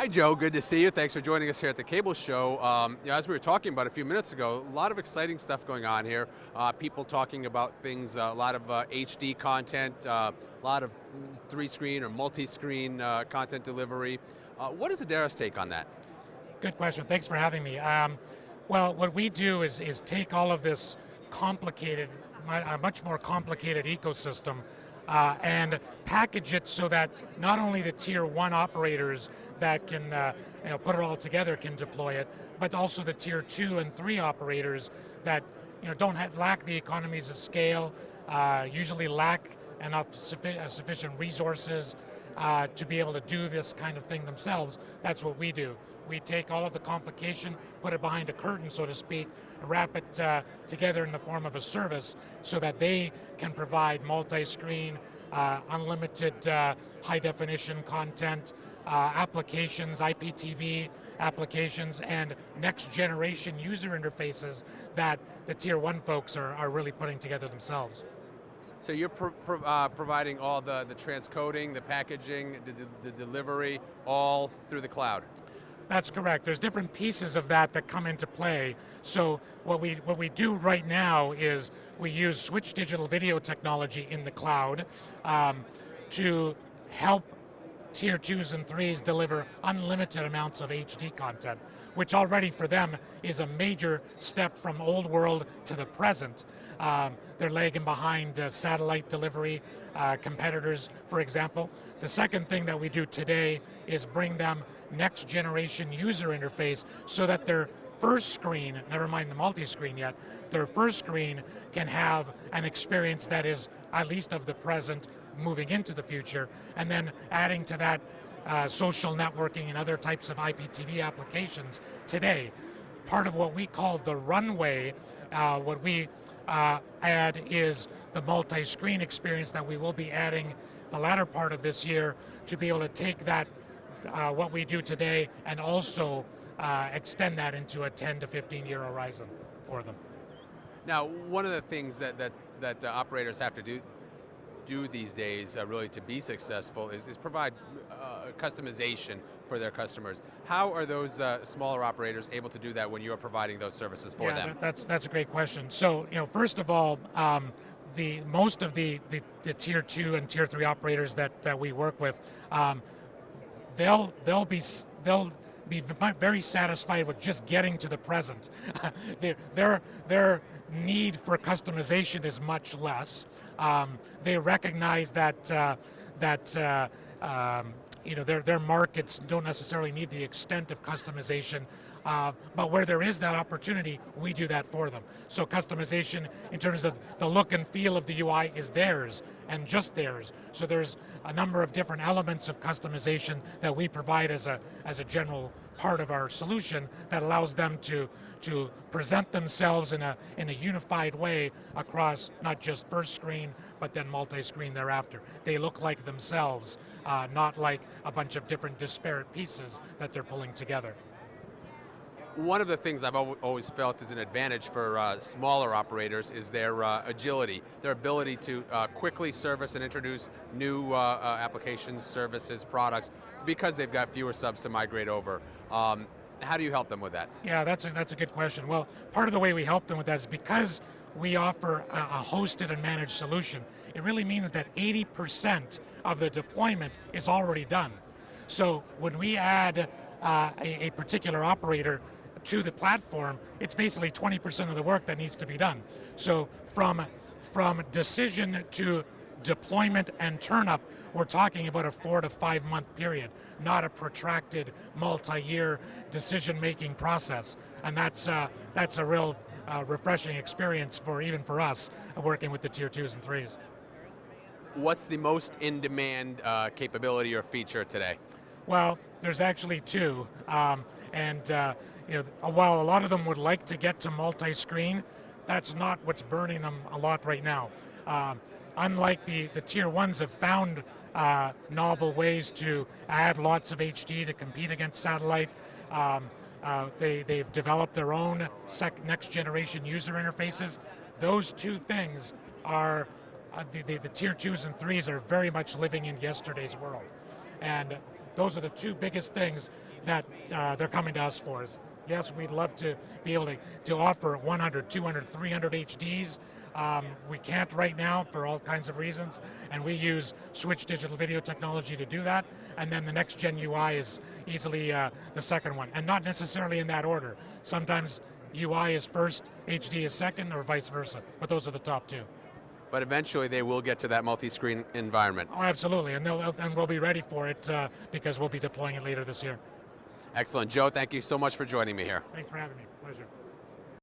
Hi, Joe. Good to see you. Thanks for joining us here at the Cable Show. As we were talking about a few minutes ago, a lot of exciting stuff going on here. People talking about things, a lot of HD content, a lot of three-screen or multi-screen content delivery. What is Adara's take on that? Good question. Thanks for having me. Well, what we do is take all of this complicated, much more complicated ecosystem and package it so that not only the tier one operators that can put it all together can deploy it, but also the tier 2 and 3 operators that don't lack the economies of scale, usually lack enough sufficient resources to be able to do this kind of thing themselves. That's what we do. We take all of the complication, put it behind a curtain, so to speak, wrap it together in the form of a service so that they can provide multi-screen, unlimited high-definition content, applications, IPTV applications, and next-generation user interfaces that the Tier 1 folks are really putting together themselves. So you're providing all the transcoding, the packaging, the delivery, all through the cloud? That's correct. There's different pieces of that come into play. So what we do right now is we use Switch digital video technology in the cloud to help tier 2s and 3s deliver unlimited amounts of HD content, which already for them is a major step from old world to the present. They're lagging behind satellite delivery competitors, for example. The second thing that we do today is bring them next generation user interface so that their first screen, never mind the multi-screen yet, their first screen can have an experience that is at least of the present moving into the future, and then adding to that social networking and other types of IPTV applications today. Part of what we call the runway, what we add is the multi-screen experience that we will be adding the latter part of this year to be able to take that, what we do today, and also extend that into a 10 to 15 year horizon for them. Now, one of the things that operators have to do these days really to be successful is provide customization for their customers. How are those smaller operators able to do that when you are providing those services for them? That's a great question. So first of all, most of the tier 2 and tier 3 operators that we work with, they'll be very satisfied with just getting to the present. Their need for customization is much less. They recognize that their markets don't necessarily need the extent of customization, but where there is that opportunity, we do that for them. So customization in terms of the look and feel of the UI is theirs and just theirs. So there's a number of different elements of customization that we provide as a general part of our solution that allows them to present themselves in a unified way across not just first screen, but then multi-screen thereafter. They look like themselves, not like a bunch of different disparate pieces that they're pulling together. One of the things I've always felt is an advantage for smaller operators is their agility, their ability to quickly service and introduce new applications, services, products, because they've got fewer subs to migrate over. How do you help them with that? Yeah, that's a good question. Well, part of the way we help them with that is because we offer a hosted and managed solution. It really means that 80% of the deployment is already done. So when we add a particular operator to the platform, it's basically 20% of the work that needs to be done. So from decision to deployment and turn-up, we're talking about a 4 to 5 month period, not a protracted multi-year decision-making process. And that's a real refreshing experience even for us working with the tier 2s and 3s. What's the most in-demand capability or feature today? Well, there's actually two, while a lot of them would like to get to multi-screen, that's not what's burning them a lot right now. Unlike the tier 1s have found novel ways to add lots of HD to compete against satellite, they've developed their own next generation user interfaces. Those two things are, the tier 2s and 3s are very much living in yesterday's world. And those are the two biggest things that they're coming to us for. Yes, we'd love to be able to offer 100, 200, 300 HDs. We can't right now for all kinds of reasons, and we use Switch digital video technology to do that, and then the next gen UI is easily the second one, and not necessarily in that order. Sometimes UI is first, HD is second, or vice versa, but those are the top two. But eventually they will get to that multi-screen environment. Oh, absolutely, and we'll be ready for it because we'll be deploying it later this year. Excellent. Joe, thank you so much for joining me here. Thanks for having me. Pleasure.